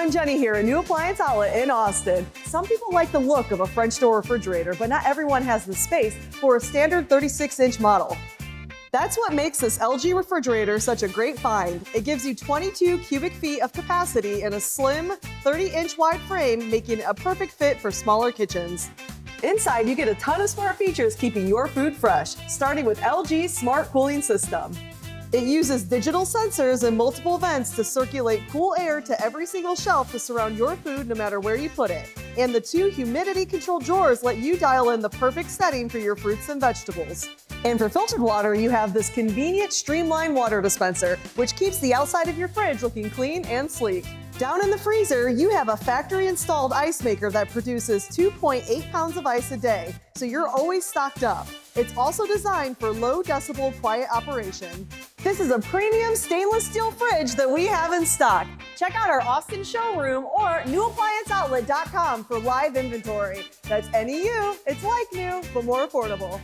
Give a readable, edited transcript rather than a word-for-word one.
friend Jenny here at NEU Appliance Outlet in Austin. Some people like the look of a French door refrigerator, but not everyone has the space for a standard 36-inch model. That's what makes this LG refrigerator such a great find. It gives you 22 cubic feet of capacity in a slim 30-inch wide frame, making it a perfect fit for smaller kitchens. Inside, you get a ton of smart features keeping your food fresh, starting with LG's smart cooling system. It uses digital sensors and multiple vents to circulate cool air to every single shelf to surround your food no matter where you put it. And the 2 humidity-controlled drawers let you dial in the perfect setting for your fruits and vegetables. And for filtered water, you have this convenient streamlined water dispenser, which keeps the outside of your fridge looking clean and sleek. Down in the freezer, you have a factory-installed ice maker that produces 2.8 pounds of ice a day, so you're always stocked up. It's also designed for low decibel quiet operation. This is a premium stainless steel fridge that we have in stock. Check out our Austin showroom or newapplianceoutlet.com for live inventory. That's NEU, it's like new, but more affordable.